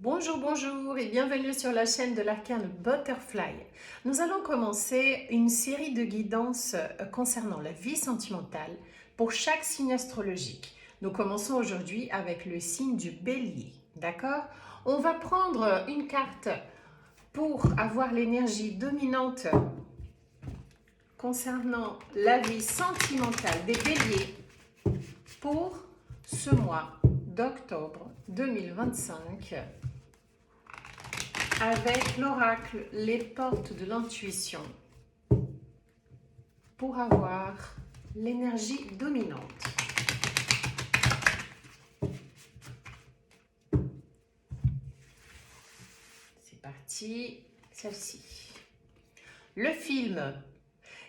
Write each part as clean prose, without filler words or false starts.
Bonjour, bonjour et bienvenue sur la chaîne de l'arcane Butterfly. Nous allons commencer une série de guidances concernant la vie sentimentale pour chaque signe astrologique. Nous commençons aujourd'hui avec le signe du Bélier, d'accord? On va prendre une carte pour avoir l'énergie dominante concernant la vie sentimentale des Béliers pour ce mois d'octobre 2025. Avec l'oracle, les portes de l'intuition pour avoir l'énergie dominante. C'est parti, celle-ci. Le film.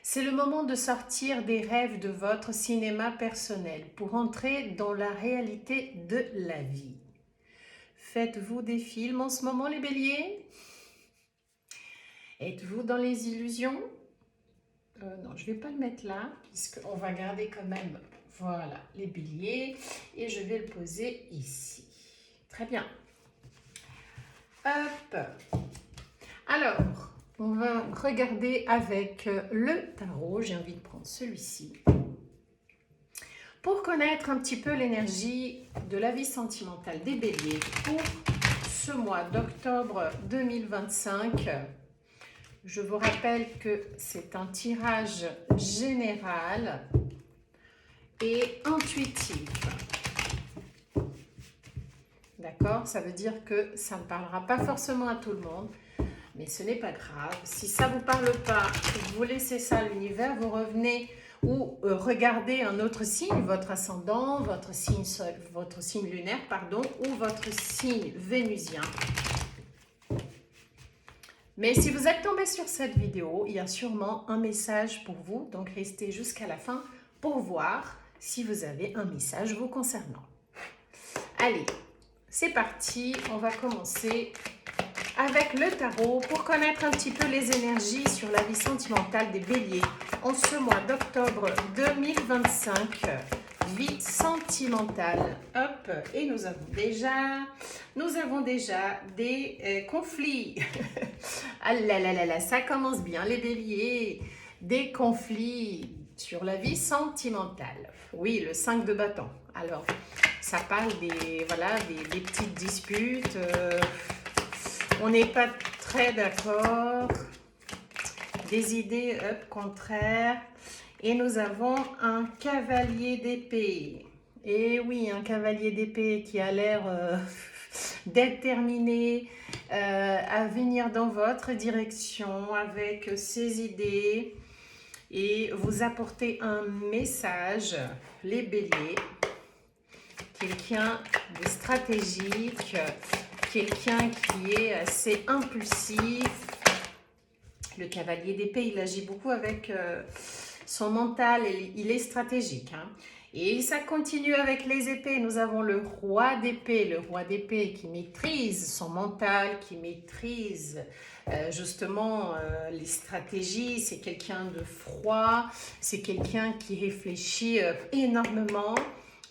C'est le moment de sortir des rêves de votre cinéma personnel pour entrer dans la réalité de la vie. Faites-vous des films en ce moment, les béliers? Êtes-vous dans les illusions? Non, je ne vais pas le mettre là, puisqu'on va garder quand même, voilà, les béliers. Et je vais le poser ici. Très bien. Hop. Alors, on va regarder avec le tarot. J'ai envie de prendre celui-ci. Pour connaître un petit peu l'énergie de la vie sentimentale des béliers pour ce mois d'octobre 2025, je vous rappelle que c'est un tirage général et intuitif. D'accord? Ça veut dire que ça ne parlera pas forcément à tout le monde, mais ce n'est pas grave. Si ça ne vous parle pas, vous laissez ça à l'univers, vous revenez ou regardez un autre signe, votre ascendant, votre signe lunaire, pardon, ou votre signe vénusien. Mais si vous êtes tombé sur cette vidéo, il y a sûrement un message pour vous, donc restez jusqu'à la fin pour voir si vous avez un message vous concernant. Allez, c'est parti, on va commencer avec le tarot pour connaître un petit peu les énergies sur la vie sentimentale des béliers en ce mois d'octobre 2025. Vie sentimentale. Hop, et nous avons déjà des conflits. Ah là là là là, ça commence bien les béliers. Des conflits sur la vie sentimentale. Oui, le 5 de bâton. Alors, ça parle des petites disputes. On n'est pas très d'accord. Des idées contraires. Et nous avons un cavalier d'épée. Et oui, un cavalier d'épée qui a l'air déterminé à venir dans votre direction avec ses idées et vous apporter un message, les béliers. Quelqu'un de stratégique, quelqu'un qui est assez impulsif. Le cavalier d'épée, il agit beaucoup avec son mental, il est stratégique. Hein. Et ça continue avec les épées. Nous avons le roi d'épée qui maîtrise son mental, qui maîtrise justement les stratégies. C'est quelqu'un de froid, c'est quelqu'un qui réfléchit énormément.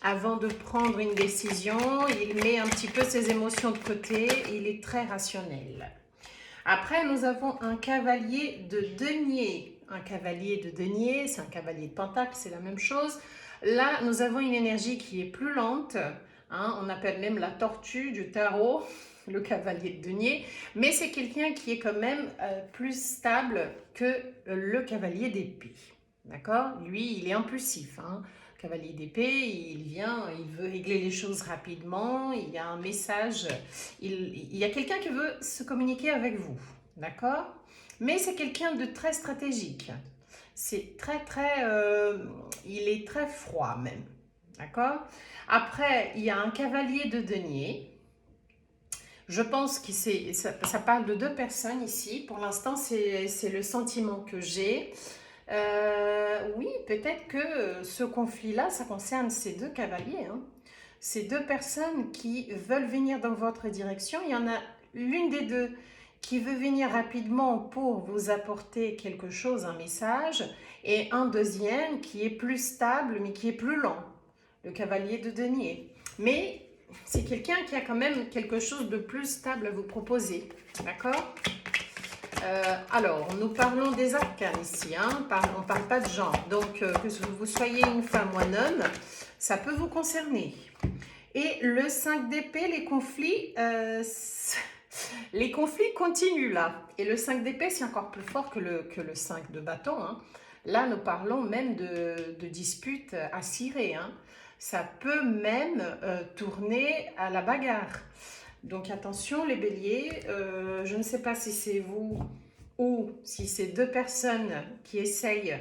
Avant de prendre une décision, il met un petit peu ses émotions de côté, il est très rationnel. Après, nous avons un cavalier de denier. Un cavalier de denier, c'est un cavalier de pentacle, c'est la même chose. Là, nous avons une énergie qui est plus lente. Hein, on appelle même la tortue du tarot, le cavalier de denier. Mais c'est quelqu'un qui est quand même plus stable que le cavalier d'épée. D'accord? Lui, il est impulsif. Hein. Cavalier d'épée, il vient, il veut régler les choses rapidement, il y a un message, il y a quelqu'un qui veut se communiquer avec vous, d'accord? Mais c'est quelqu'un de très stratégique, c'est il est très froid même, d'accord? Après, il y a un cavalier de denier, je pense que ça parle de deux personnes ici, pour l'instant c'est le sentiment que j'ai. Oui, peut-être que ce conflit-là, ça concerne ces deux cavaliers. Hein. Ces deux personnes qui veulent venir dans votre direction. Il y en a l'une des deux qui veut venir rapidement pour vous apporter quelque chose, un message, et un deuxième qui est plus stable, mais qui est plus lent, le cavalier de denier. Mais c'est quelqu'un qui a quand même quelque chose de plus stable à vous proposer. D'accord? Alors, nous parlons des arcanes ici, hein? On ne parle pas de genre. Donc, que vous soyez une femme ou un homme, ça peut vous concerner. Et le 5 d'épée, les conflits continuent là. Et le 5 d'épée, c'est encore plus fort que le 5 de bâton, hein. Là, nous parlons même de disputes acirées, hein. Ça peut même tourner à la bagarre. Donc attention les béliers, je ne sais pas si c'est vous ou si c'est deux personnes qui essayent,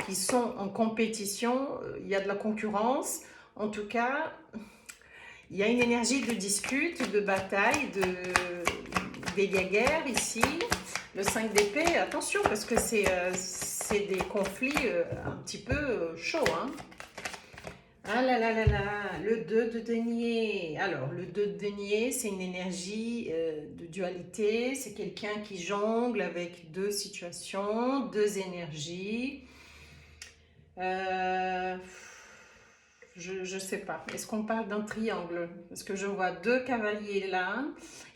qui sont en compétition, il y a de la concurrence. En tout cas, il y a une énergie de dispute, de bataille, des guerres ici. Le 5 d'épée, attention parce que c'est des conflits un petit peu chauds, hein. Ah là là là là, le 2 de denier. Alors, le 2 de denier, c'est une énergie de dualité. C'est quelqu'un qui jongle avec deux situations, deux énergies. Je ne sais pas. Est-ce qu'on parle d'un triangle? Parce que je vois deux cavaliers là.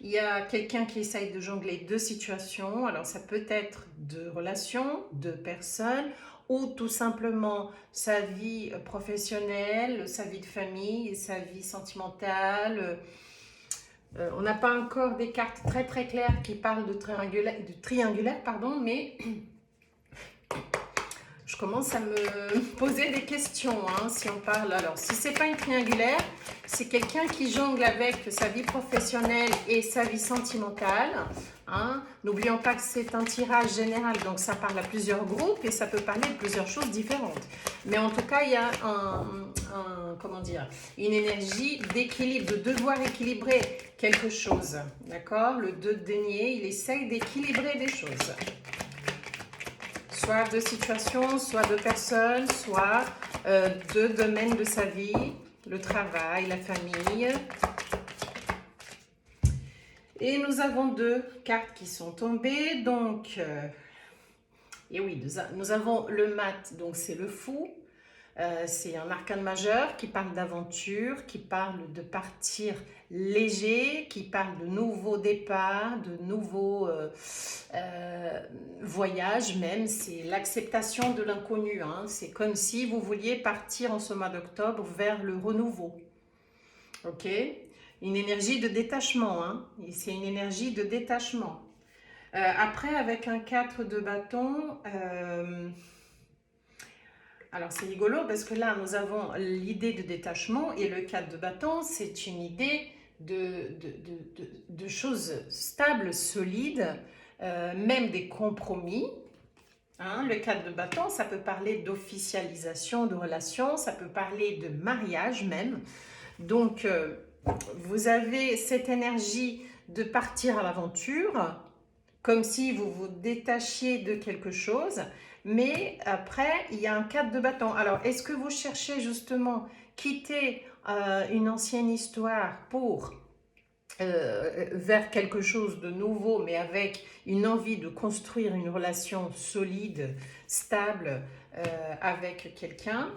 Il y a quelqu'un qui essaye de jongler deux situations. Alors, ça peut être deux relations, deux personnes, ou tout simplement sa vie professionnelle, sa vie de famille, sa vie sentimentale. On n'a pas encore des cartes très très claires qui parlent de triangulaire, pardon, mais je commence à me poser des questions, hein, si on parle. Alors, si c'est pas une triangulaire, c'est quelqu'un qui jongle avec sa vie professionnelle et sa vie sentimentale, hein. N'oublions pas que c'est un tirage général, donc ça parle à plusieurs groupes et ça peut parler de plusieurs choses différentes. Mais en tout cas, il y a comment dire, une énergie d'équilibre, de devoir équilibrer quelque chose. D'accord? Le 2 de denier, il essaye d'équilibrer des choses. Soit deux situations, soit deux personnes, soit deux domaines de sa vie, le travail, la famille. Et nous avons deux cartes qui sont tombées. Donc, et oui, nous avons le mat, donc c'est le fou. C'est un arcane majeur qui parle d'aventure, qui parle de partir léger, qui parle de nouveaux départs, de nouveaux voyages même. C'est l'acceptation de l'inconnu, hein. C'est comme si vous vouliez partir en ce mois d'octobre vers le renouveau. Ok? Une énergie de détachement, hein. C'est une énergie de détachement. Après, avec un 4 de bâton... alors c'est rigolo parce que là nous avons l'idée de détachement et le 4 de bâton c'est une idée de choses stables, solides, même des compromis, hein. Le 4 de bâton ça peut parler d'officialisation de relations, ça peut parler de mariage même. Donc vous avez cette énergie de partir à l'aventure comme si vous vous détachiez de quelque chose. Mais après, il y a un 4 de bâton. Alors, est-ce que vous cherchez justement quitter une ancienne histoire pour vers quelque chose de nouveau, mais avec une envie de construire une relation solide, stable avec quelqu'un?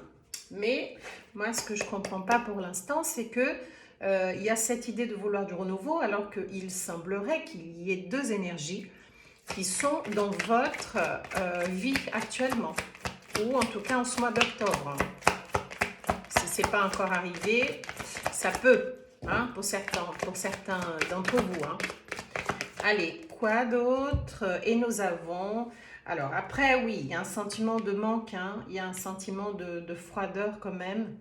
Mais moi, ce que je ne comprends pas pour l'instant, c'est que il y a cette idée de vouloir du renouveau, alors qu'il semblerait qu'il y ait deux énergies qui sont dans votre vie actuellement, ou en tout cas en ce mois d'octobre. Si ce n'est pas encore arrivé, ça peut, hein, pour certains d'entre vous, hein. Allez, quoi d'autre? Et nous avons... Alors après, oui, il y a un sentiment de manque, hein, il y a un sentiment de froideur quand même.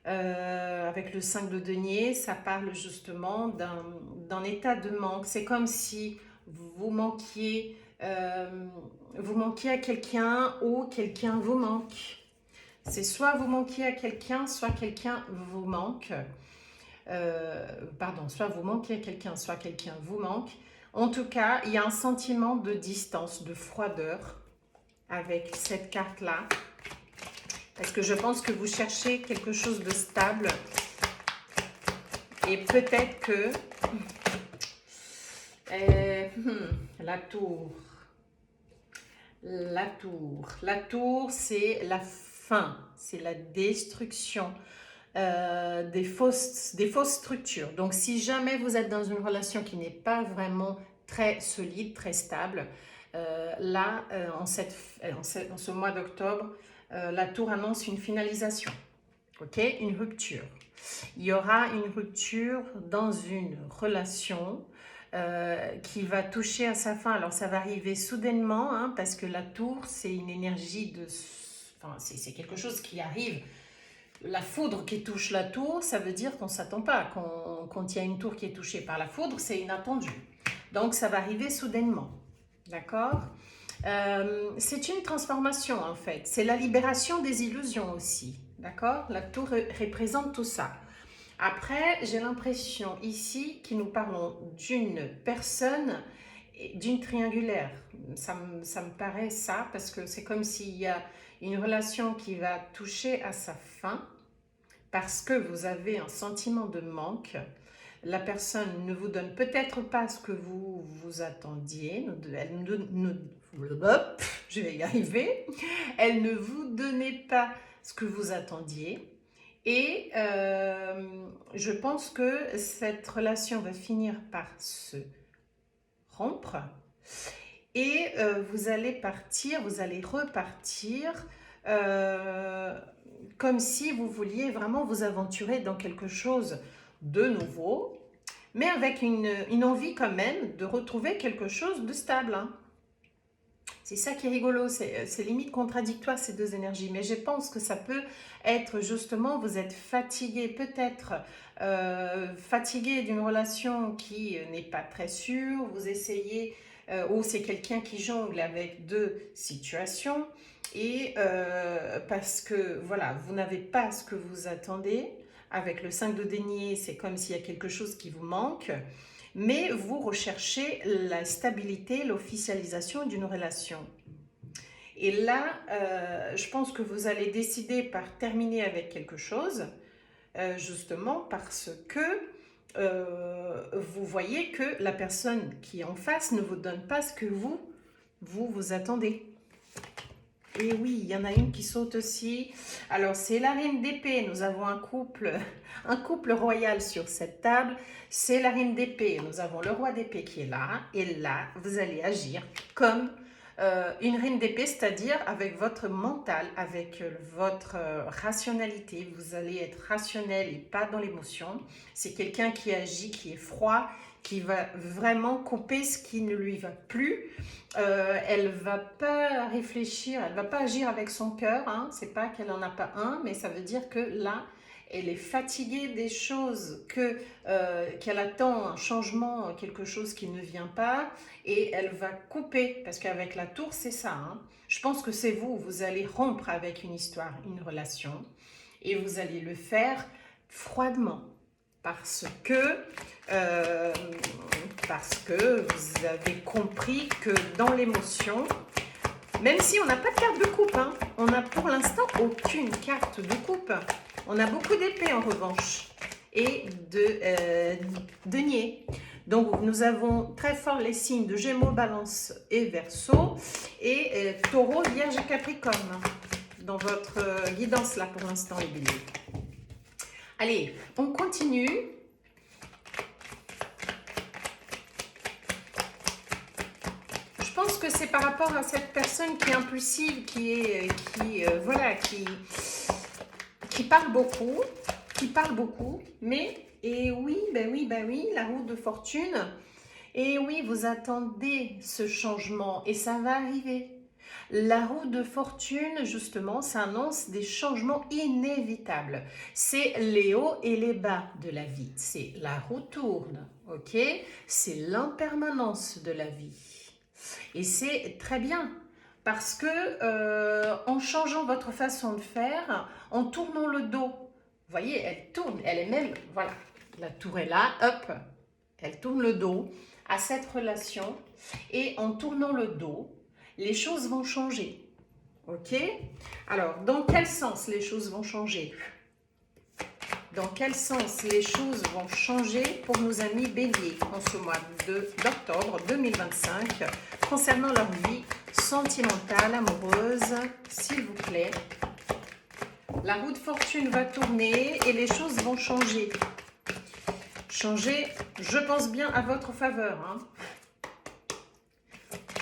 Avec le 5 de denier, ça parle justement d'un état de manque. C'est comme si vous manquiez à quelqu'un ou quelqu'un vous manque. C'est soit vous manquez à quelqu'un, soit quelqu'un vous manque. Pardon, soit vous manquez à quelqu'un, soit quelqu'un vous manque. En tout cas, il y a un sentiment de distance, de froideur avec cette carte-là. Parce que je pense que vous cherchez quelque chose de stable. Et peut-être que... la tour. La tour. La tour, c'est la fin. C'est la destruction. des fausses structures. Donc, si jamais vous êtes dans une relation qui n'est pas vraiment très solide, très stable, là, en ce mois d'octobre, la tour annonce une finalisation, ok, une rupture. Il y aura une rupture dans une relation qui va toucher à sa fin. Alors, ça va arriver soudainement, hein, parce que la tour, c'est une énergie de... Enfin, c'est quelque chose qui arrive. La foudre qui touche la tour, ça veut dire qu'on ne s'attend pas. Quand il y a une tour qui est touchée par la foudre, c'est inattendu. Donc, ça va arriver soudainement. D'accord? C'est une transformation, en fait. C'est la libération des illusions aussi. D'accord? La tour représente tout ça. Après, j'ai l'impression ici que nous parlons d'une personne, d'une triangulaire. Ça me paraît ça, parce que c'est comme s'il y a une relation qui va toucher à sa fin, parce que vous avez un sentiment de manque. La personne ne vous donne peut-être pas ce que vous vous attendiez. Je vais y arriver. Elle ne vous donnait pas ce que vous attendiez. Et je pense que cette relation va finir par se rompre. Et vous allez partir, vous allez repartir comme si vous vouliez vraiment vous aventurer dans quelque chose de nouveau, mais avec une envie quand même de retrouver quelque chose de stable, hein. C'est ça qui est rigolo, c'est limite contradictoire ces deux énergies, mais je pense que ça peut être justement, vous êtes fatigué peut-être, fatigué d'une relation qui n'est pas très sûre, vous essayez, ou c'est quelqu'un qui jongle avec deux situations, et parce que voilà, vous n'avez pas ce que vous attendez. Avec le 5 de denier, c'est comme s'il y a quelque chose qui vous manque, mais vous recherchez la stabilité, l'officialisation d'une relation. Et là, je pense que vous allez décider par terminer avec quelque chose, justement parce que vous voyez que la personne qui est en face ne vous donne pas ce que vous attendez. Et oui, il y en a une qui saute aussi. Alors, c'est la reine d'épée. Nous avons un couple royal sur cette table. C'est la reine d'épée. Nous avons le roi d'épée qui est là. Et là, vous allez agir comme une reine d'épée, c'est-à-dire avec votre mental, avec votre rationalité. Vous allez être rationnel et pas dans l'émotion. C'est quelqu'un qui agit, qui est froid, qui va vraiment couper ce qui ne lui va plus. Elle va pas réfléchir, elle va pas agir avec son cœur, hein. C'est pas qu'elle en a pas un, mais ça veut dire que là, elle est fatiguée des choses, qu'elle attend un changement, quelque chose qui ne vient pas, et elle va couper, parce qu'avec la tour, c'est ça, hein. Je pense que c'est vous allez rompre avec une histoire, une relation, et vous allez le faire froidement, parce que vous avez compris que dans l'émotion, même si on n'a pas de carte de coupe, hein, on n'a pour l'instant aucune carte de coupe. On a beaucoup d'épées en revanche et de denier. Donc nous avons très fort les signes de Gémeaux, Balance et Verseau et Taureau, Vierge et Capricorne dans votre guidance là pour l'instant les béliers. Allez, on continue. Je pense que c'est par rapport à cette personne qui est impulsive, qui parle beaucoup, mais, et oui, ben oui, la roue de fortune, et oui, vous attendez ce changement, et ça va arriver. La roue de fortune, justement, ça annonce des changements inévitables. C'est les hauts et les bas de la vie. C'est la roue tourne, ok? C'est l'impermanence de la vie. Et c'est très bien parce que en changeant votre façon de faire, en tournant le dos, vous voyez, elle tourne, elle est même, voilà, la tour est là, hop, elle tourne le dos à cette relation et en tournant le dos, les choses vont changer, ok? Alors, dans quel sens les choses vont changer? Dans quel sens les choses vont changer pour nos amis béliers en ce mois d'octobre 2025 concernant leur vie sentimentale, amoureuse, s'il vous plaît? La roue de fortune va tourner et les choses vont changer. Changer, je pense bien, à votre faveur. Hein.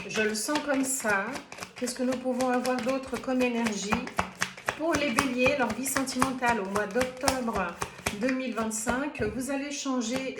Je le sens comme ça. Qu'est-ce que nous pouvons avoir d'autre comme énergie? Pour les béliers, leur vie sentimentale au mois d'octobre 2025, vous allez changer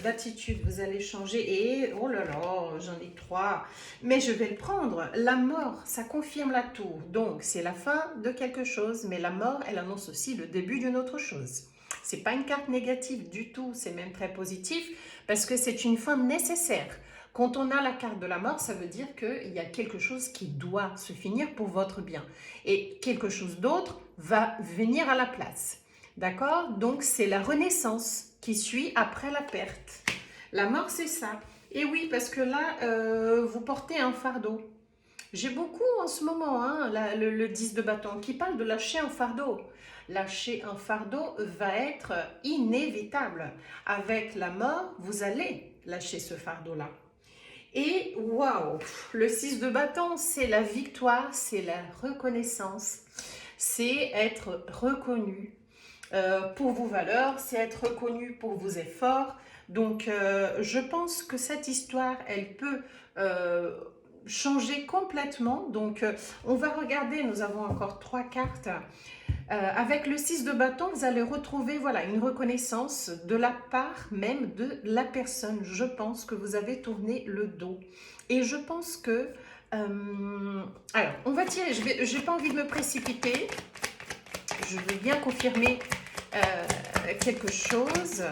d'attitude, vous allez changer et, oh là là, j'en ai 3, mais je vais le prendre. La mort, ça confirme la tour, donc c'est la fin de quelque chose, mais la mort, elle annonce aussi le début d'une autre chose. C'est pas une carte négative du tout, c'est même très positif, parce que c'est une fin nécessaire. Quand on a la carte de la mort, ça veut dire qu'il y a quelque chose qui doit se finir pour votre bien. Et quelque chose d'autre va venir à la place. D'accord? Donc, c'est la renaissance qui suit après la perte. La mort, c'est ça. Et oui, parce que là, vous portez un fardeau. J'ai beaucoup en ce moment, hein, le 10 de bâton, qui parle de lâcher un fardeau. Lâcher un fardeau va être inévitable. Avec la mort, vous allez lâcher ce fardeau-là. Et waouh, le 6 de bâton, c'est la victoire, c'est la reconnaissance, c'est être reconnu pour vos valeurs, c'est être reconnu pour vos efforts. Donc, je pense que cette histoire, elle peut changer complètement. Donc, on va regarder, nous avons encore 3 cartes. Avec le 6 de bâton, vous allez retrouver voilà, une reconnaissance de la part même de la personne. Je pense que vous avez tourné le dos. Et je pense que... alors, on va tirer. Je n'ai pas envie de me précipiter. Je veux bien confirmer quelque chose.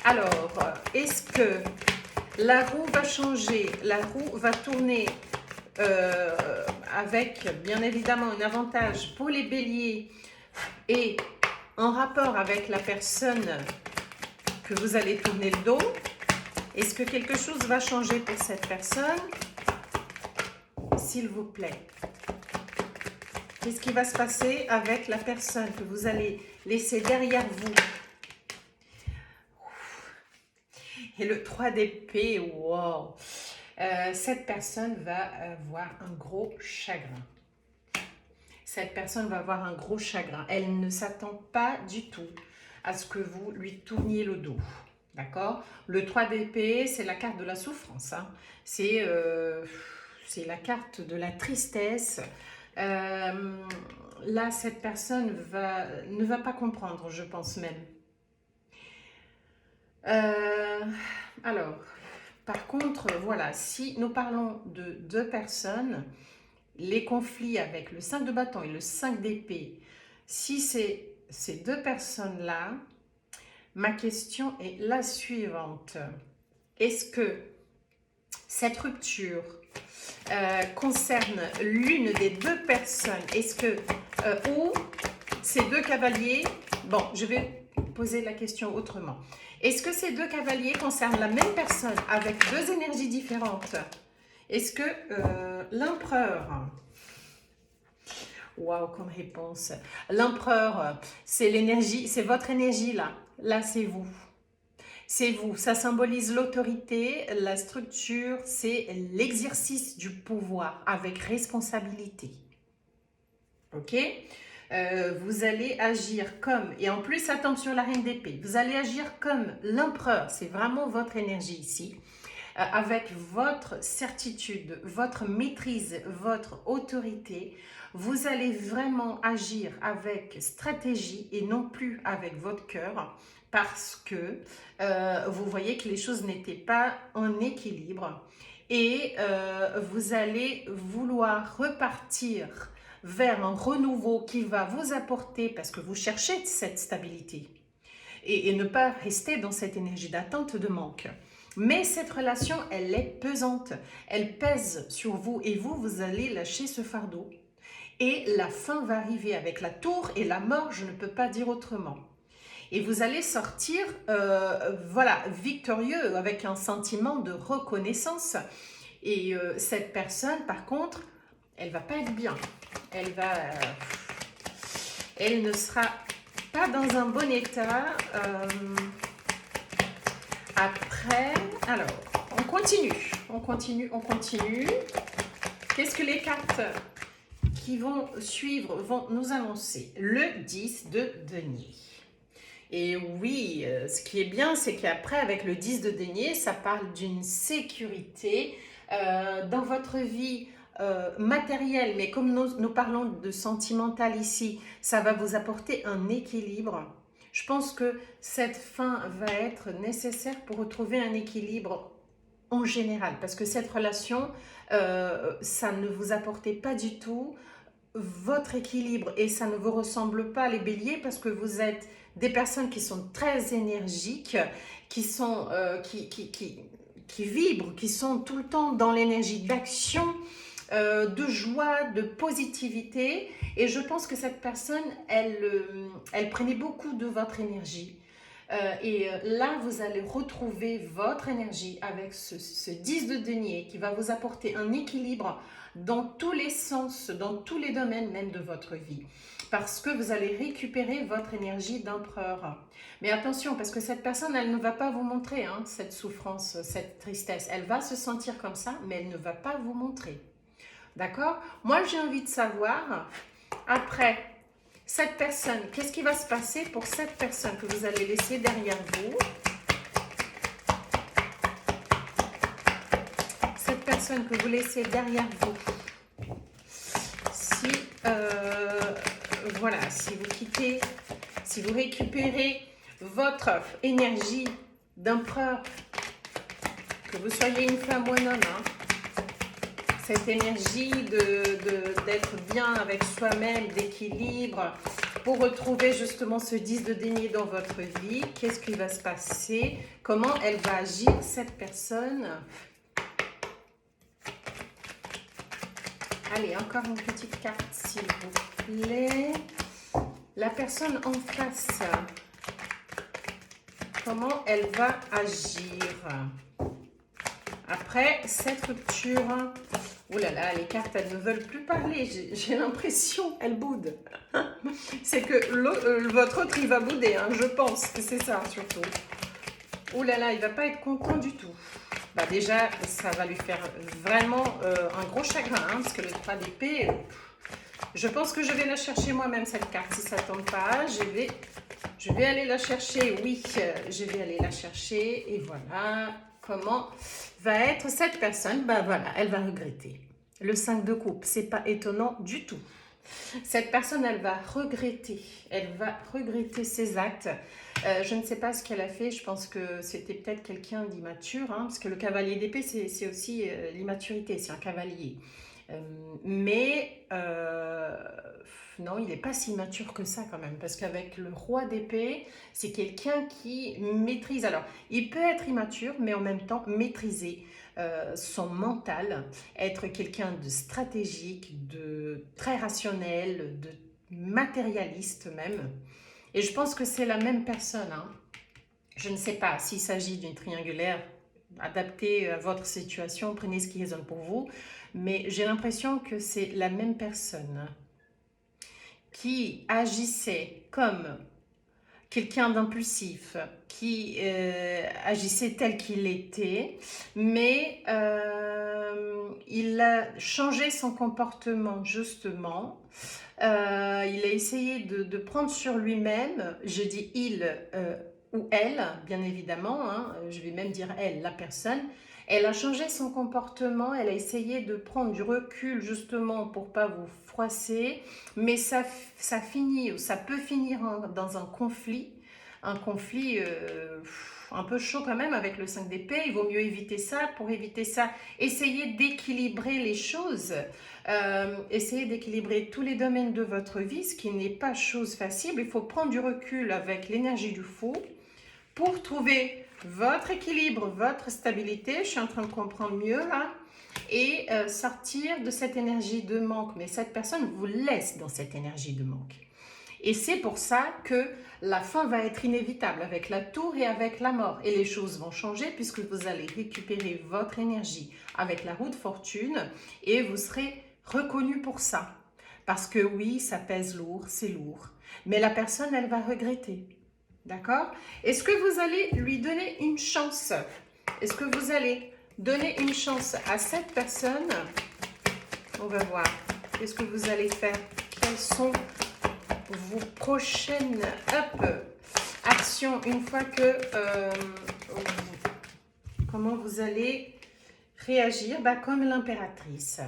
Alors, est-ce que la roue va changer? La roue va tourner avec, bien évidemment, un avantage pour les béliers et en rapport avec la personne que vous allez tourner le dos. Est-ce que quelque chose va changer pour cette personne? S'il vous plaît. Qu'est-ce qui va se passer avec la personne que vous allez laisser derrière vous? Et le 3 d'épée, wow. Cette personne va avoir un gros chagrin. Cette personne va avoir un gros chagrin. Elle ne s'attend pas du tout à ce que vous lui tourniez le dos. D'accord? Le 3 d'épée, c'est la carte de la souffrance. Hein. C'est la carte de la tristesse. Là, cette personne ne va pas comprendre, je pense même. Alors, par contre, voilà, si nous parlons de 2 personnes, les conflits avec le 5 de bâton et le 5 d'épée, si c'est ces 2 personnes-là, ma question est la suivante. Est-ce que cette rupture concerne l'une des 2 personnes? Est-ce que, ou ces 2 cavaliers, bon, je vais poser la question autrement. Est-ce que ces 2 cavaliers concernent la même personne avec 2 énergies différentes? Est-ce que l'empereur, waouh, comme réponse, l'empereur, c'est l'énergie, c'est votre énergie là, là c'est vous. C'est vous, ça symbolise l'autorité, la structure, c'est l'exercice du pouvoir avec responsabilité. Ok? Vous allez agir comme, et en plus attention la reine d'épée, vous allez agir comme l'empereur, c'est vraiment votre énergie ici, avec votre certitude, votre maîtrise, votre autorité. Vous allez vraiment agir avec stratégie et non plus avec votre cœur, parce que vous voyez que les choses n'étaient pas en équilibre et vous allez vouloir repartir vers un renouveau qui va vous apporter, parce que vous cherchez cette stabilité et ne pas rester dans cette énergie d'attente, de manque. Mais cette relation, elle est pesante, elle pèse sur vous et vous allez lâcher ce fardeau. Et la fin va arriver avec la tour et la mort, je ne peux pas dire autrement. Et vous allez sortir, voilà, victorieux avec un sentiment de reconnaissance. Et cette personne, par contre, elle va pas être bien. Elle ne sera pas dans un bon état. Après, alors, on continue. Qu'est-ce que les cartes qui vont suivre vont nous annoncer le 10 de denier. Et oui, ce qui est bien, c'est qu'après, avec le 10 de denier, ça parle d'une sécurité dans votre vie matérielle. Mais comme nous parlons de sentimental ici, ça va vous apporter un équilibre. Je pense que cette fin va être nécessaire pour retrouver un équilibre en général. Parce que cette relation, ça ne vous apportait pas du tout votre équilibre et ça ne vous ressemble pas les béliers parce que vous êtes des personnes qui sont très énergiques, qui sont qui vibrent, qui sont tout le temps dans l'énergie d'action, de joie, de positivité. Et je pense que cette personne, elle prenait beaucoup de votre énergie. Là, vous allez retrouver votre énergie avec ce 10 de denier qui va vous apporter un équilibre dans tous les sens, dans tous les domaines même de votre vie. Parce que vous allez récupérer votre énergie d'empereur. Mais attention, parce que cette personne, elle ne va pas vous montrer cette souffrance, cette tristesse. Elle va se sentir comme ça, mais elle ne va pas vous montrer. D'accord? Moi, j'ai envie de savoir, après cette personne, qu'est-ce qui va se passer pour cette personne que vous allez laisser derrière vous? Cette personne que vous laissez derrière vous. Si, voilà, si vous quittez, si vous récupérez votre énergie d'empereur, que vous soyez une femme ou un homme, cette énergie d'être bien avec soi-même, d'équilibre, pour retrouver justement ce 10 de denier dans votre vie. Qu'est-ce qui va se passer? Comment elle va agir, cette personne? Allez, encore une petite carte, s'il vous plaît. La personne en face, comment elle va agir? Après cette rupture, oh là là, les cartes, elles ne veulent plus parler. J'ai l'impression, elles boudent. C'est que votre autre, il va bouder, je pense que c'est ça surtout. Oh là là, il va pas être content du tout. Bah déjà, ça va lui faire vraiment un gros chagrin, parce que le 3 d'épée, je pense que je vais la chercher moi-même, cette carte, si ça ne tombe pas. Je vais aller la chercher, oui, je vais aller la chercher, et voilà comment va être cette personne. Ben voilà, elle va regretter. Le 5 de coupe, c'est pas étonnant du tout. Cette personne, elle va regretter ses actes. Je ne sais pas ce qu'elle a fait, je pense que c'était peut-être quelqu'un d'immature, parce que le cavalier d'épée, c'est aussi l'immaturité, c'est un cavalier. Non, il n'est pas si mature que ça quand même, parce qu'avec le roi d'épée, c'est quelqu'un qui maîtrise. Alors, il peut être immature, mais en même temps maîtriser son mental, être quelqu'un de stratégique, de très rationnel, de matérialiste même. Et je pense que c'est la même personne. Je ne sais pas s'il s'agit d'une triangulaire adaptée à votre situation, prenez ce qui résonne pour vous, mais j'ai l'impression que c'est la même personne qui agissait comme quelqu'un d'impulsif, qui agissait tel qu'il était, mais il a changé son comportement justement. Il a essayé de prendre sur lui-même, je dis il ou elle, bien évidemment, je vais même dire elle, la personne. Elle a changé son comportement, elle a essayé de prendre du recul justement pour pas vous froisser, mais ça finit, ou ça peut finir dans un conflit un peu chaud quand même avec le 5 d'épée. Il vaut mieux éviter ça. Pour éviter ça, essayez d'équilibrer les choses. Essayez d'équilibrer tous les domaines de votre vie, ce qui n'est pas chose facile. Il faut prendre du recul avec l'énergie du fou pour trouver votre équilibre, votre stabilité. Je suis en train de comprendre mieux là. Et sortir de cette énergie de manque. Mais cette personne vous laisse dans cette énergie de manque. Et c'est pour ça que la fin va être inévitable avec la tour et avec la mort. Et les choses vont changer puisque vous allez récupérer votre énergie avec la roue de fortune et vous serez reconnu pour ça. Parce que oui, ça pèse lourd, c'est lourd. Mais la personne, elle va regretter. D'accord? Est-ce que vous allez lui donner une chance? Est-ce que vous allez donner une chance à cette personne? On va voir. Qu'est-ce que vous allez faire? Quelles sont vos prochaines actions une fois que... comment vous allez réagir? Comme l'impératrice.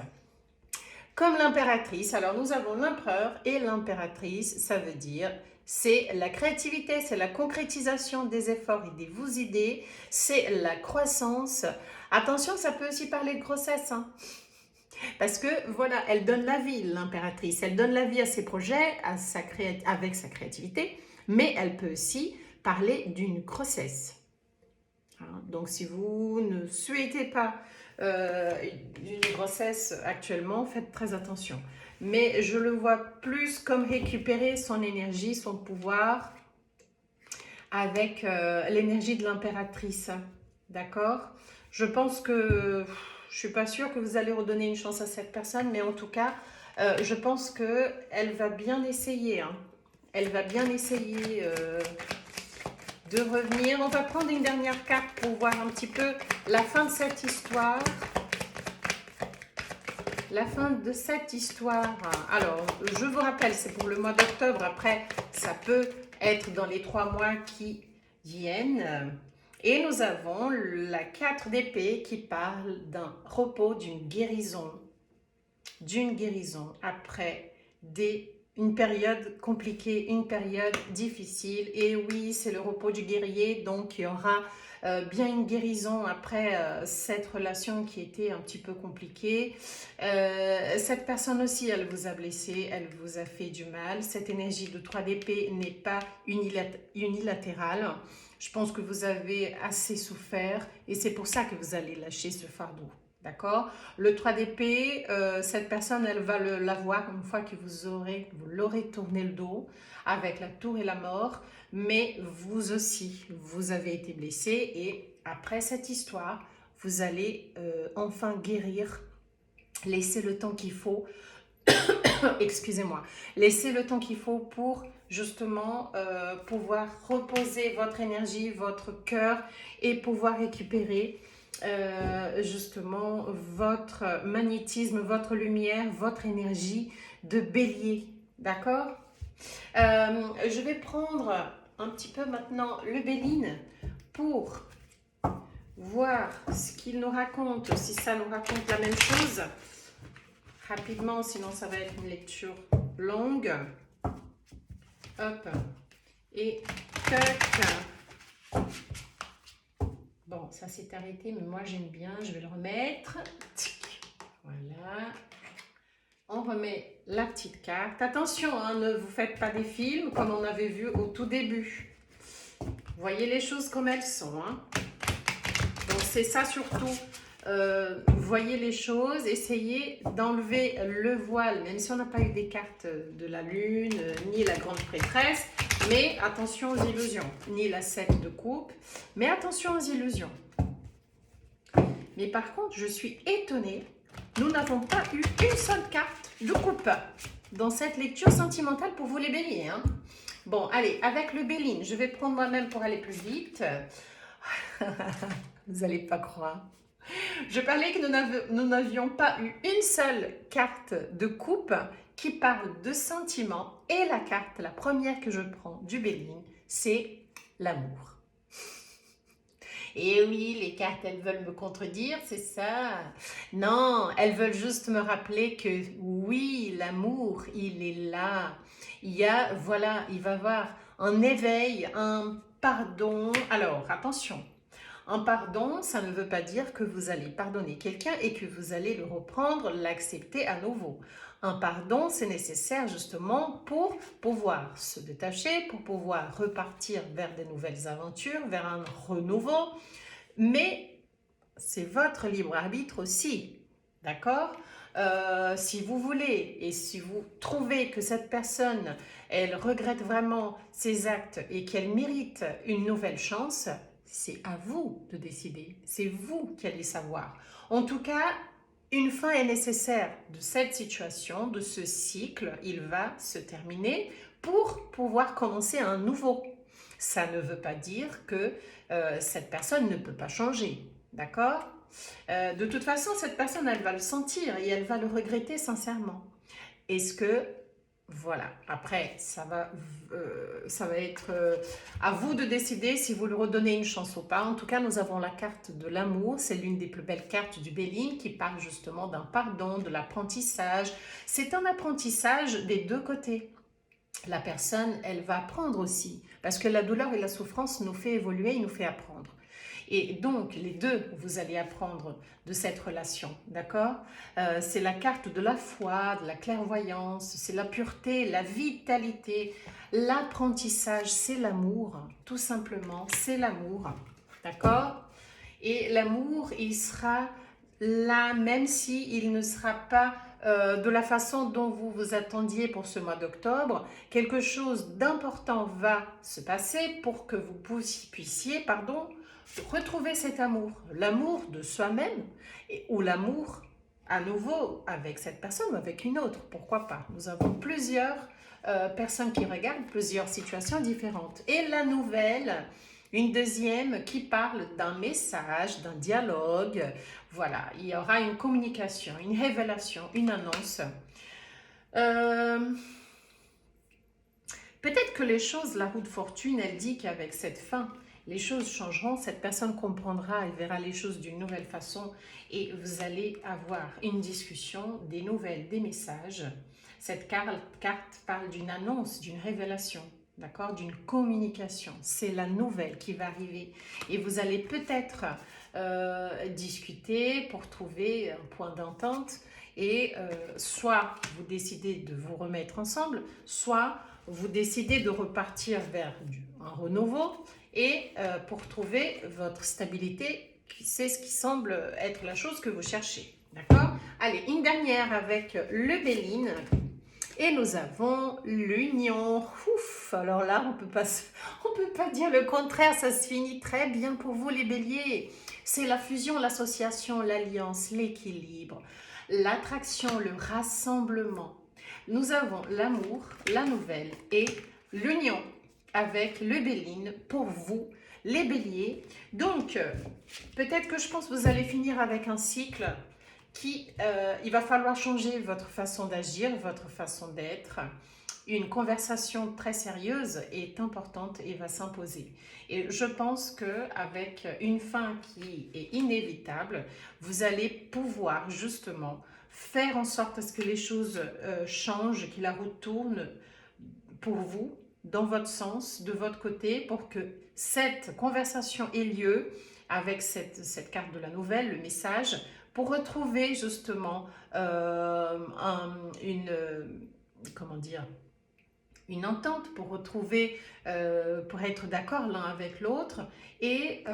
Comme l'impératrice, alors nous avons l'empereur et l'impératrice, ça veut dire c'est la créativité, c'est la concrétisation des efforts et des vos idées, c'est la croissance. Attention, ça peut aussi parler de grossesse, hein. Parce que voilà, elle donne la vie, l'impératrice, elle donne la vie à ses projets, avec sa créativité, mais elle peut aussi parler d'une grossesse. Hein, donc si vous ne souhaitez pas une grossesse actuellement, faites très attention. Mais je le vois plus comme récupérer son énergie, son pouvoir avec l'énergie de l'impératrice. D'accord? Je pense que je suis pas sûre que vous allez redonner une chance à cette personne, mais en tout cas, je pense qu'elle va bien essayer. Hein. Elle va bien essayer de revenir. On va prendre une dernière carte pour voir un petit peu la fin de cette histoire. La fin de cette histoire. Alors, je vous rappelle, c'est pour le mois d'octobre. Après, ça peut être dans les 3 mois qui viennent. Et nous avons la 4 d'épée qui parle d'un repos, d'une guérison après une période compliquée, une période difficile. Et oui, c'est le repos du guerrier, donc il y aura bien une guérison après cette relation qui était un petit peu compliquée. Cette personne aussi, elle vous a blessé, elle vous a fait du mal. Cette énergie de 3 d'épée n'est pas unilatérale. Je pense que vous avez assez souffert et c'est pour ça que vous allez lâcher ce fardeau. D'accord? Le 3 d'épée, cette personne, elle va l'avoir une fois que vous l'aurez tourné le dos avec la tour et la mort. Mais vous aussi, vous avez été blessé et après cette histoire, vous allez enfin guérir. Laissez le temps qu'il faut. Excusez-moi. Laissez le temps qu'il faut pour justement pouvoir reposer votre énergie, votre cœur et pouvoir récupérer justement votre magnétisme, votre lumière, votre énergie de bélier. D'accord? Je vais prendre un petit peu maintenant le Béline pour voir ce qu'il nous raconte, si ça nous raconte la même chose. Rapidement, sinon ça va être une lecture longue. Hop. Et tac. Bon, ça s'est arrêté, mais moi j'aime bien, je vais le remettre. Voilà. On remet la petite carte. Attention, hein, ne vous faites pas des films comme on avait vu au tout début. Voyez les choses comme elles sont. Hein. Donc c'est ça surtout. Voyez les choses, essayez d'enlever le voile, même si on n'a pas eu des cartes de la lune, ni la grande prêtresse, mais attention aux illusions, ni la 7 de coupe, mais attention aux illusions. Mais par contre, je suis étonnée, nous n'avons pas eu une seule carte de coupe dans cette lecture sentimentale pour vous les béliers. Hein. Bon, allez, avec le Béline, je vais prendre moi-même pour aller plus vite. Vous n'allez pas croire. Je parlais que nous n'avions pas eu une seule carte de coupe qui parle de sentiments. Et la première que je prends du Béline, c'est l'amour. Et oui, les cartes, elles veulent me contredire, c'est ça. Non, elles veulent juste me rappeler que oui, l'amour, il est là. Il va y avoir un éveil, un pardon. Alors, attention. Un pardon, ça ne veut pas dire que vous allez pardonner quelqu'un et que vous allez le reprendre, l'accepter à nouveau. Un pardon, c'est nécessaire justement pour pouvoir se détacher, pour pouvoir repartir vers de nouvelles aventures, vers un renouveau. Mais c'est votre libre arbitre aussi, d'accord ? Si vous voulez et si vous trouvez que cette personne, elle regrette vraiment ses actes et qu'elle mérite une nouvelle chance, c'est à vous de décider, c'est vous qui allez savoir. En tout cas, une fin est nécessaire de cette situation, de ce cycle, il va se terminer pour pouvoir commencer un nouveau. Ça ne veut pas dire que cette personne ne peut pas changer, d'accord ? De toute façon, cette personne, elle va le sentir et elle va le regretter sincèrement. Est-ce que, voilà, après, ça va être à vous de décider si vous lui redonnez une chance ou pas. En tout cas, nous avons la carte de l'amour. C'est l'une des plus belles cartes du Béline qui parle justement d'un pardon, de l'apprentissage. C'est un apprentissage des deux côtés. La personne, elle va apprendre aussi, parce que la douleur et la souffrance nous fait évoluer, nous fait apprendre. Et donc, les deux, vous allez apprendre de cette relation, d'accord? C'est la carte de la foi, de la clairvoyance, c'est la pureté, la vitalité, l'apprentissage, c'est l'amour, tout simplement, c'est l'amour, d'accord? Et l'amour, il sera là, même si il ne sera pas de la façon dont vous vous attendiez pour ce mois d'octobre. Quelque chose d'important va se passer pour que vous puissiez, retrouver cet amour. L'amour de soi-même ou l'amour à nouveau avec cette personne ou avec une autre. Pourquoi pas? Nous avons plusieurs personnes qui regardent, plusieurs situations différentes. Et la nouvelle, une deuxième qui parle d'un message, d'un dialogue. Voilà, il y aura une communication, une révélation, une annonce. Peut-être que les choses, la roue de fortune, elle dit qu'avec cette fin, les choses changeront, cette personne comprendra, elle verra les choses d'une nouvelle façon et vous allez avoir une discussion, des nouvelles, des messages. Cette carte parle d'une annonce, d'une révélation, d'accord, d'une communication. C'est la nouvelle qui va arriver et vous allez peut-être discuter pour trouver un point d'entente et soit vous décidez de vous remettre ensemble, soit vous décidez de repartir vers un renouveau et pour trouver votre stabilité, c'est ce qui semble être la chose que vous cherchez. D'accord? Allez, une dernière avec le Béline. Et nous avons l'union. Ouf, alors là, on peut pas dire le contraire, ça se finit très bien pour vous les béliers. C'est la fusion, l'association, l'alliance, l'équilibre, l'attraction, le rassemblement. Nous avons l'amour, la nouvelle et l'union avec le Béline pour vous, les béliers. Donc, peut-être que je pense que vous allez finir avec un cycle il va falloir changer votre façon d'agir, votre façon d'être. Une conversation très sérieuse est importante et va s'imposer. Et je pense qu'avec une fin qui est inévitable, vous allez pouvoir justement faire en sorte à ce que les choses changent, que la route tourne pour vous, dans votre sens, de votre côté, pour que cette conversation ait lieu avec cette carte de la nouvelle, le message, pour retrouver justement une entente, pour retrouver, pour être d'accord l'un avec l'autre et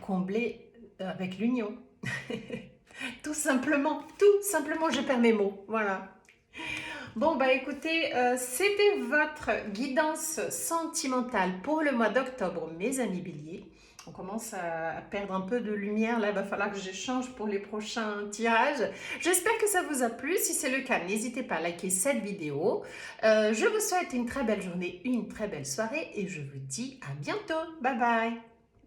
combler avec l'union. Tout simplement, je perds mes mots, voilà. Bon, bah écoutez, c'était votre guidance sentimentale pour le mois d'octobre, mes amis béliers. On commence à perdre un peu de lumière, là, il va falloir que j'échange pour les prochains tirages. J'espère que ça vous a plu. Si c'est le cas, n'hésitez pas à liker cette vidéo. Je vous souhaite une très belle journée, une très belle soirée et je vous dis à bientôt. Bye bye.